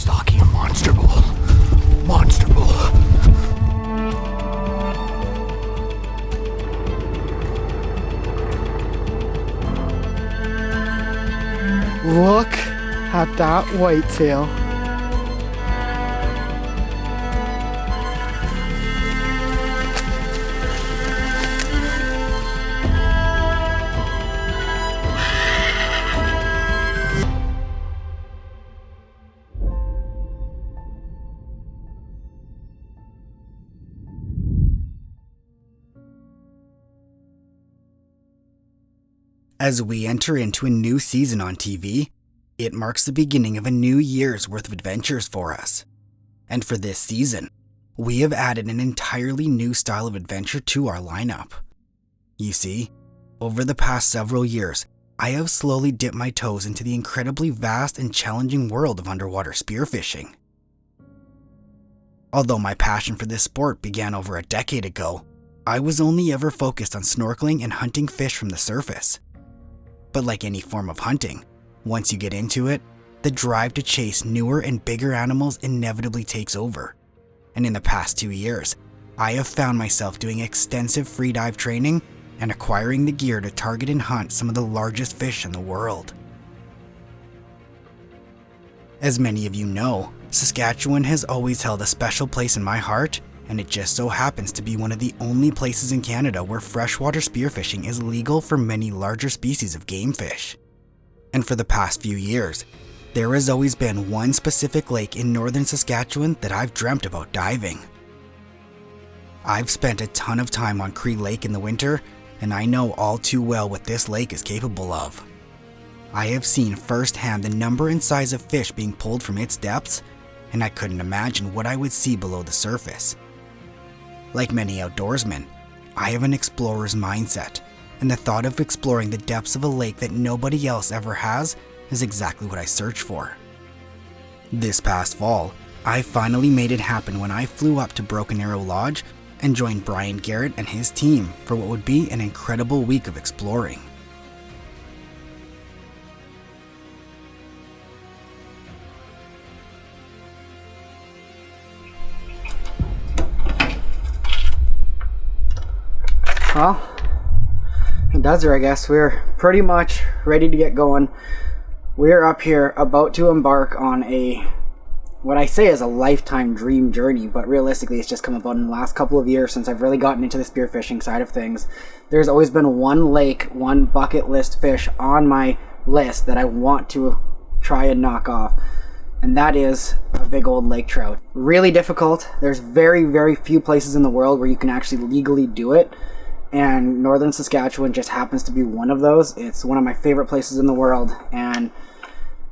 Stalking a monster bull. Monster bull. Look at that whitetail. As we enter into a new season on TV, it marks the beginning of a new year's worth of adventures for us. And for this season, we have added an entirely new style of adventure to our lineup. You see, over the past several years, I have slowly dipped my toes into the incredibly vast and challenging world of underwater spearfishing. Although my passion for this sport began over a decade ago, I was only ever focused on snorkeling and hunting fish from the surface. But like any form of hunting, once you get into it, the drive to chase newer and bigger animals inevitably takes over. And in the past 2 years, I have found myself doing extensive freedive training and acquiring the gear to target and hunt some of the largest fish in the world. As many of you know, Saskatchewan has always held a special place in my heart, and it just so happens to be one of the only places in Canada where freshwater spearfishing is legal for many larger species of game fish. And for the past few years, there has always been one specific lake in northern Saskatchewan that I've dreamt about diving. I've spent a ton of time on Cree Lake in the winter, and I know all too well what this lake is capable of. I have seen firsthand the number and size of fish being pulled from its depths, and I couldn't imagine what I would see below the surface. Like many outdoorsmen, I have an explorer's mindset, and the thought of exploring the depths of a lake that nobody else ever has is exactly what I search for. This past fall, I finally made it happen when I flew up to Broken Arrow Lodge and joined Brian Garrett and his team for what would be an incredible week of exploring. Well, it does her, I guess. We're pretty much ready to get going. We're up here about to embark on what I say is a lifetime dream journey, but realistically it's just come about in the last couple of years since I've really gotten into the spearfishing side of things. There's always been one lake, one bucket list fish on my list that I want to try and knock off, and that is a big old lake trout. Really difficult. There's very, very few places in the world where you can actually legally do it. And northern Saskatchewan just happens to be one of those. It's one of my favorite places in the world, and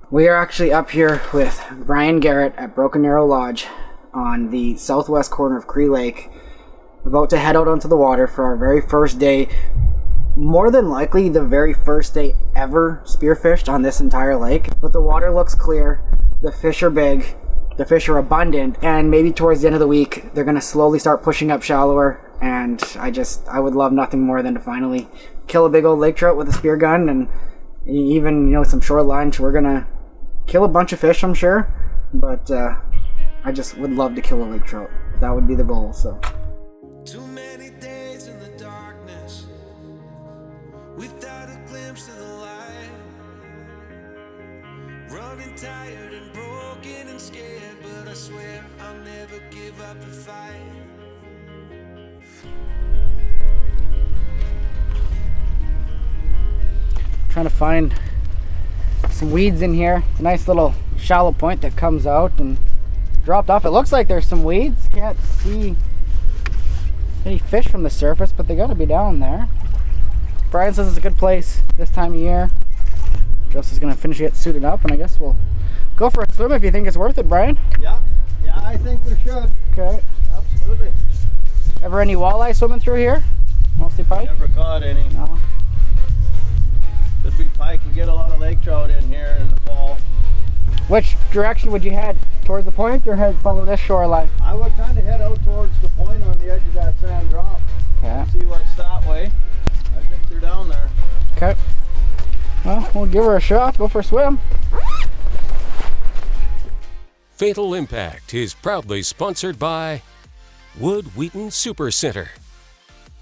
we are actually up here with Brian Garrett at Broken Arrow Lodge on the southwest corner of Cree Lake, about to head out onto the water for our very first day, more than likely the very first day ever spearfished on this entire lake. But the water looks clear, the fish are big, the fish are abundant, and maybe towards the end of the week they're going to slowly start pushing up shallower. And I would love nothing more than to finally kill a big old lake trout with a spear gun, and even, some shoreline. We're gonna kill a bunch of fish, I'm sure, but I just would love to kill a lake trout. That would be the goal. So. Too many days in the darkness, without a glimpse of the light, running tired and broken and scared, but I swear I'll never give up the fight. Trying to find some weeds in here. It's a nice little shallow point that comes out and dropped off. It looks like there's some weeds. Can't see any fish from the surface, but they gotta be down there. Brian says it's a good place this time of year. Joseph's gonna finish get suited up, and I guess we'll go for a swim if you think it's worth it, Brian. Yeah, I think we should. Okay. Absolutely. Ever any walleye swimming through here? Mostly pike? Never caught any. No. This big pike, we get a lot of lake trout in here in the fall. Which direction would you head? Towards the point or follow this shoreline? I would kind of head out towards the point on the edge of that sand drop. Okay. See what's that way. I think they're down there. Okay. Well, we'll give her a shot. Go for a swim. Fatal Impact is proudly sponsored by Wood Wheaton Super Center,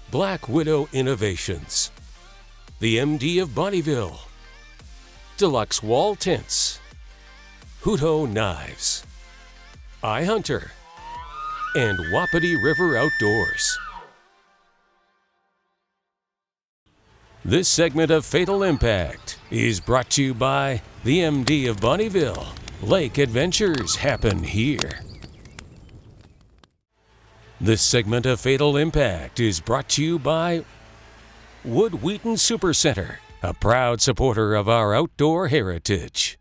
Black Widow Innovations, the MD of Bonnyville, Deluxe Wall Tents, Hutto Knives, iHunter, and Wapiti River Outdoors. This segment of Fatal Impact is brought to you by the MD of Bonnyville. Lake adventures happen here. This segment of Fatal Impact is brought to you by Wood Wheaton Super Center, a proud supporter of our outdoor heritage.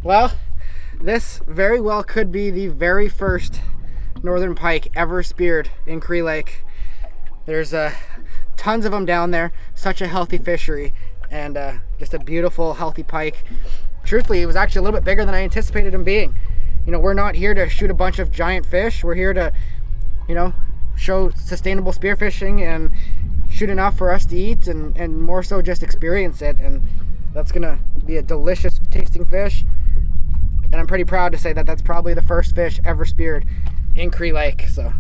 Well, this very well could be the very first northern pike ever speared in Cree Lake. There's tons of them down there, such a healthy fishery, and just a beautiful, healthy pike. Truthfully, it was actually a little bit bigger than I anticipated him being. You know, we're not here to shoot a bunch of giant fish. We're here to, you know, show sustainable spearfishing and shoot enough for us to eat, and more so just experience it. And that's gonna be a delicious tasting fish. And I'm pretty proud to say that that's probably the first fish ever speared in Cree Lake. So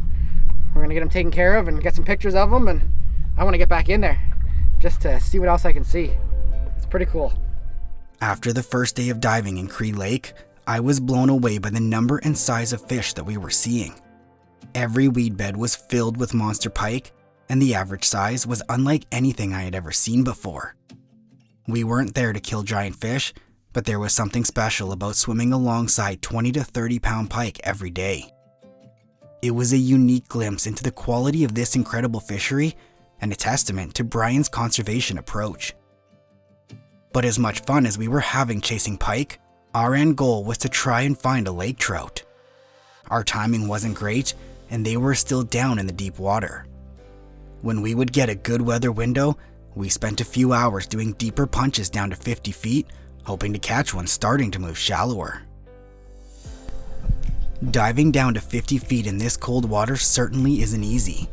we're gonna get them taken care of and get some pictures of them, and I want to get back in there just to see what else I can see. It's pretty cool. After the first day of diving in Cree Lake, I was blown away by the number and size of fish that we were seeing. Every weed bed was filled with monster pike, and the average size was unlike anything I had ever seen before. We weren't there to kill giant fish, but there was something special about swimming alongside 20 to 30 pound pike every day. It was a unique glimpse into the quality of this incredible fishery and a testament to Brian's conservation approach. But as much fun as we were having chasing pike, our end goal was to try and find a lake trout. Our timing wasn't great, and they were still down in the deep water. When we would get a good weather window, we spent a few hours doing deeper punches down to 50 feet, hoping to catch one starting to move shallower. Diving down to 50 feet in this cold water certainly isn't easy.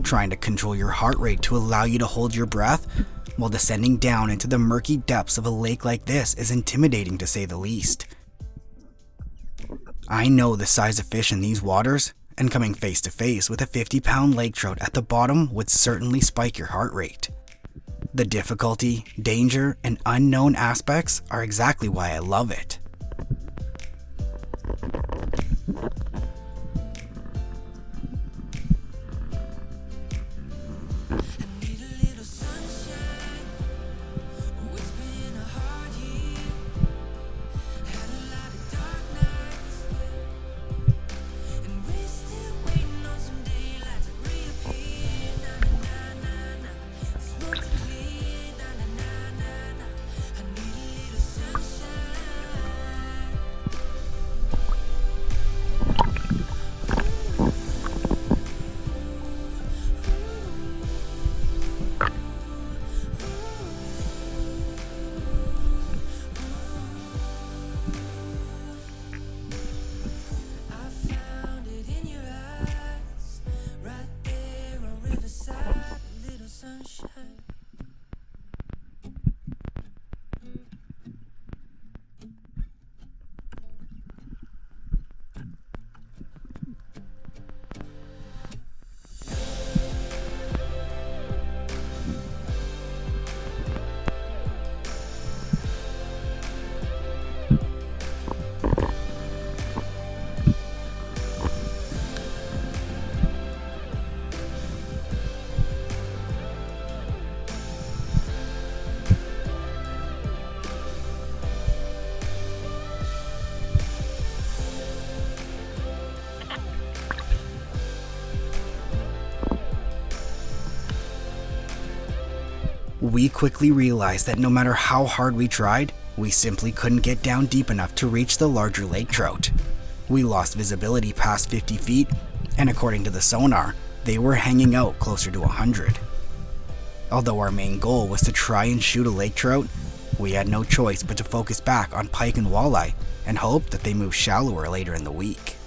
Trying to control your heart rate to allow you to hold your breath while descending down into the murky depths of a lake like this is intimidating, to say the least. I know the size of fish in these waters, and coming face to face with a 50-pound lake trout at the bottom would certainly spike your heart rate. The difficulty, danger, and unknown aspects are exactly why I love it. We quickly realized that no matter how hard we tried, we simply couldn't get down deep enough to reach the larger lake trout. We lost visibility past 50 feet, and according to the sonar, they were hanging out closer to 100. Although our main goal was to try and shoot a lake trout, we had no choice but to focus back on pike and walleye and hope that they moved shallower later in the week.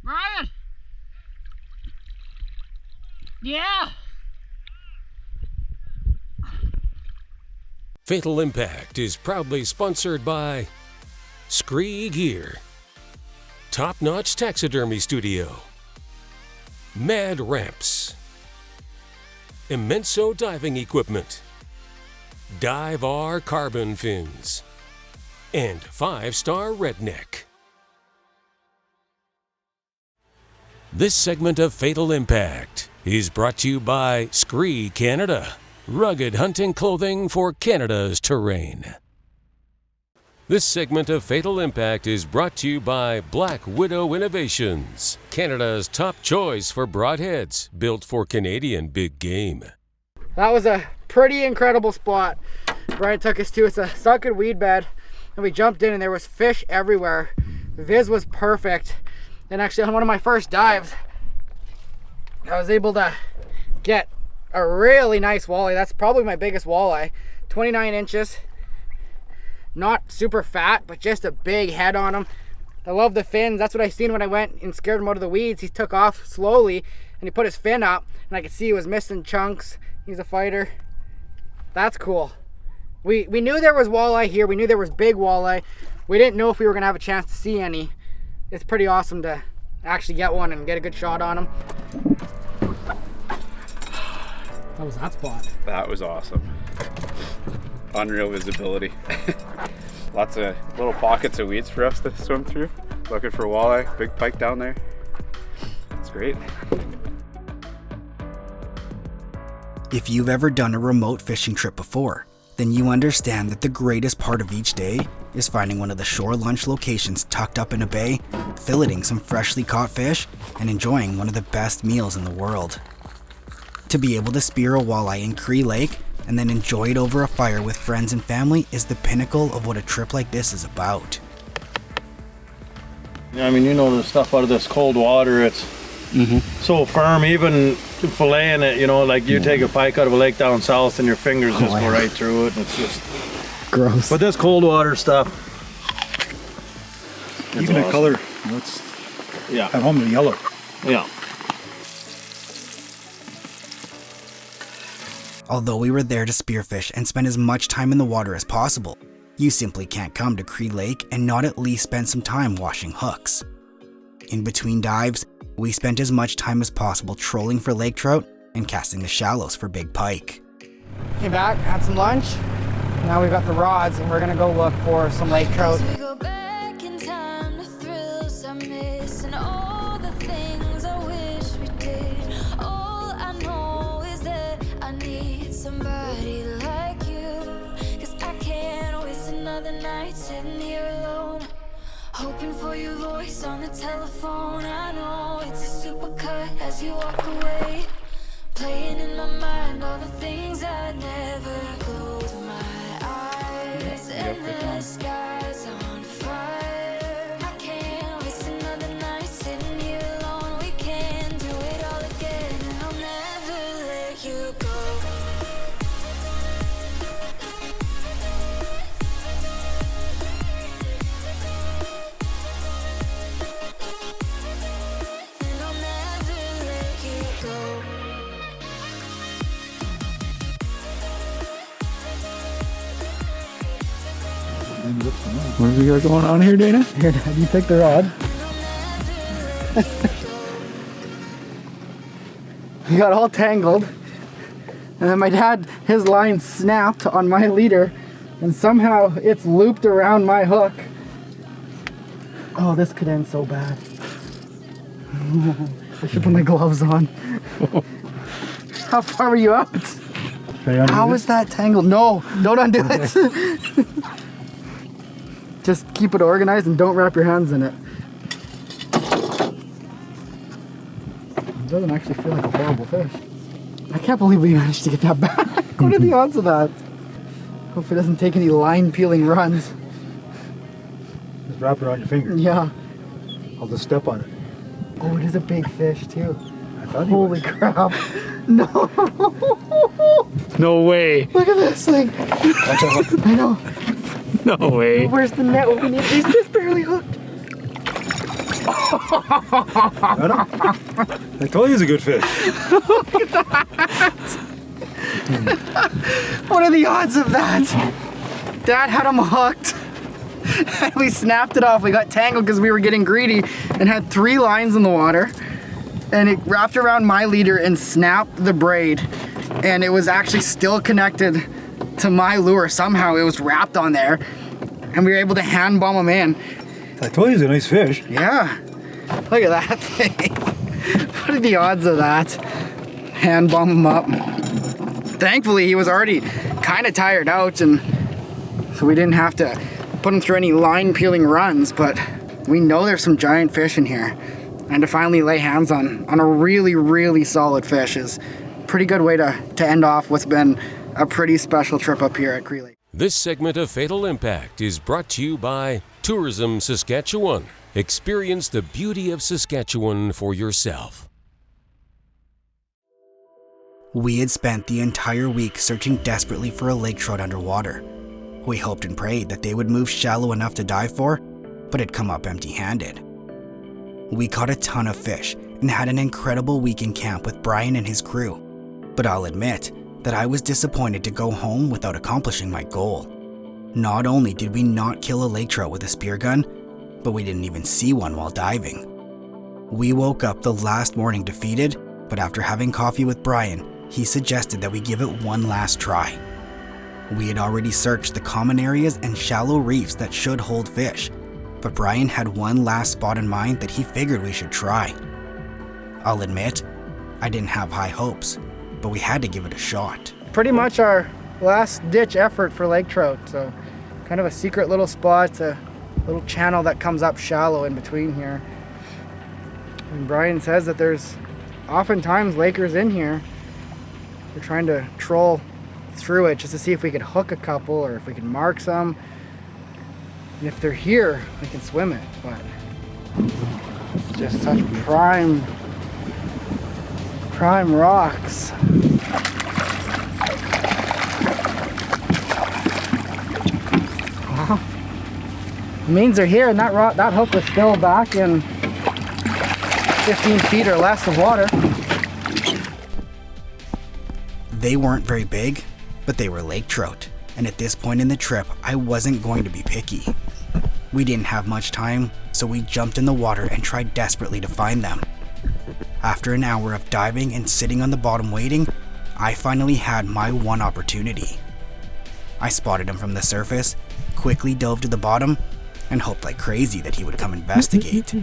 Brian! Yeah! Fatal Impact is proudly sponsored by Scree Gear, Top Notch Taxidermy Studio, Mad Ramps, Immenso Diving Equipment, Dive R Carbon Fins, and 5-Star Redneck. This segment of Fatal Impact is brought to you by Scree Canada, rugged hunting clothing for Canada's terrain. This segment of Fatal Impact is brought to you by Black Widow Innovations, Canada's top choice for broadheads built for Canadian big game. That was a pretty incredible spot Brian took us to. It's a sunken weed bed, and we jumped in and there was fish everywhere. The viz was perfect. And actually on one of my first dives, I was able to get a really nice walleye. That's probably my biggest walleye. 29 inches. Not super fat, but just a big head on him. I love the fins. That's what I seen when I went and scared him out of the weeds. He took off slowly and he put his fin up and I could see he was missing chunks. He's a fighter. That's cool. We knew there was walleye here. We knew there was big walleye. We didn't know if we were gonna have a chance to see any. It's pretty awesome to actually get one and get a good shot on him. How was that spot? That was awesome. Unreal visibility. Lots of little pockets of weeds for us to swim through. Looking for walleye, big pike down there. It's great. If you've ever done a remote fishing trip before, then you understand that the greatest part of each day is finding one of the shore lunch locations tucked up in a bay, filleting some freshly caught fish, and enjoying one of the best meals in the world. To be able to spear a walleye in Cree Lake and then enjoy it over a fire with friends and family is the pinnacle of what a trip like this is about. I mean, you know, the stuff out of this cold water, it's so firm, even filleting it, you know, like you take a pike out of a lake down south and your fingers just go right through it, and it's just gross. But this cold water stuff, even the color, it's yeah, at home the yellow. Yeah. Although we were there to spearfish and spend as much time in the water as possible, you simply can't come to Cree Lake and not at least spend some time washing hooks. In between dives, we spent as much time as possible trolling for lake trout and casting the shallows for big pike. Came back, had some lunch. Now we've got the rods and we're gonna go look for some lake trout. We go back in time to thrills I miss and all the things I wish we did. All I know is that I need somebody like you, 'cause I can't waste another night sitting here alone, hoping for your voice on the telephone. I know it's a supercut as you walk away, playing in my mind all the things I never close my eyes, and the sky's on fire. I can't waste another night sitting here alone. We can do it all again, and I'll never let you go. And I'll never let you go. What have we got going on here, Dana? Here, you pick the rod. And I'll never let you go. We got all tangled. And then my dad, his line snapped on my leader, and somehow it's looped around my hook. Oh, this could end so bad. I should put my gloves on. How far were you out? How is that tangled? No, don't undo it. Just keep it organized and don't wrap your hands in it. It doesn't actually feel like a horrible fish. I can't believe we managed to get that back. What are the odds of that? Hope it doesn't take any line peeling runs. Just wrap it around your finger. Yeah. I'll just step on it. Oh, it is a big fish too. I thought Holy crap. No. No way. Look at this thing. I know. No way. Where's the net? We need. He's just barely hooked. I told you he's a good fish. Look at that. What are the odds of that? Dad had him hooked. And we snapped it off. We got tangled because we were getting greedy and had 3 lines in the water. And it wrapped around my leader and snapped the braid. And it was actually still connected to my lure. Somehow it was wrapped on there. And we were able to hand bomb him in. I told you he's a nice fish. Yeah. Look at that thing. What are the odds of that? Hand bomb him up. Thankfully, he was already kind of tired out, and so we didn't have to put him through any line peeling runs, but we know there's some giant fish in here. And to finally lay hands on a really, really solid fish is a pretty good way to end off what's been a pretty special trip up here at Cree Lake. This segment of Fatal Impact is brought to you by Tourism Saskatchewan. Experience the beauty of Saskatchewan for yourself. We had spent the entire week searching desperately for a lake trout underwater. We hoped and prayed that they would move shallow enough to dive for, but had come up empty-handed. We caught a ton of fish and had an incredible week in camp with Brian and his crew, but I'll admit that I was disappointed to go home without accomplishing my goal. Not only did we not kill a lake trout with a spear gun, but we didn't even see one while diving. We woke up the last morning defeated, but after having coffee with Brian, he suggested that we give it one last try. We had already searched the common areas and shallow reefs that should hold fish, but Brian had one last spot in mind that he figured we should try. I'll admit, I didn't have high hopes, but we had to give it a shot. Pretty much our last ditch effort for lake trout, so kind of a secret little spot, a little channel that comes up shallow in between here. And Brian says that there's oftentimes lakers in here. We're trying to troll through it just to see if we could hook a couple or if we can mark some. And if they're here, we can swim it, but it's just such prime rocks. Wow. It means they're here, and that hook was still back in 15 feet or less of water. They weren't very big, but they were lake trout, and at this point in the trip, I wasn't going to be picky. We didn't have much time, so we jumped in the water and tried desperately to find them. After an hour of diving and sitting on the bottom waiting, I finally had my one opportunity. I spotted him from the surface, quickly dove to the bottom, and hoped like crazy that he would come investigate.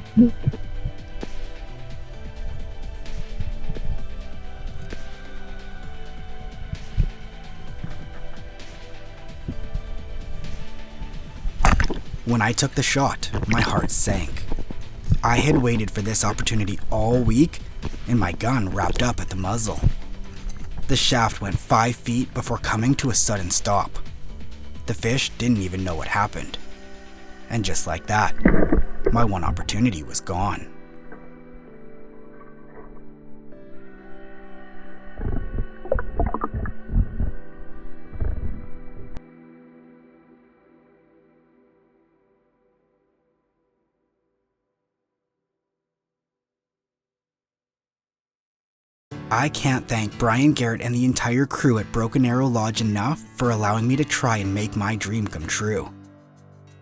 When I took the shot, my heart sank. I had waited for this opportunity all week, and my gun wrapped up at the muzzle. The shaft went 5 feet before coming to a sudden stop. The fish didn't even know what happened. And just like that, my one opportunity was gone. I can't thank Brian Garrett and the entire crew at Broken Arrow Lodge enough for allowing me to try and make my dream come true.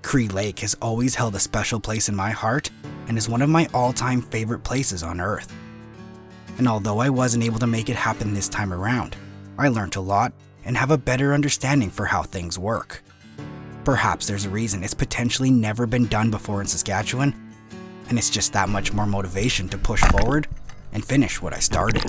Cree Lake has always held a special place in my heart and is one of my all-time favorite places on Earth. And although I wasn't able to make it happen this time around, I learned a lot and have a better understanding for how things work. Perhaps there's a reason it's potentially never been done before in Saskatchewan, and it's just that much more motivation to push forward and finish what I started.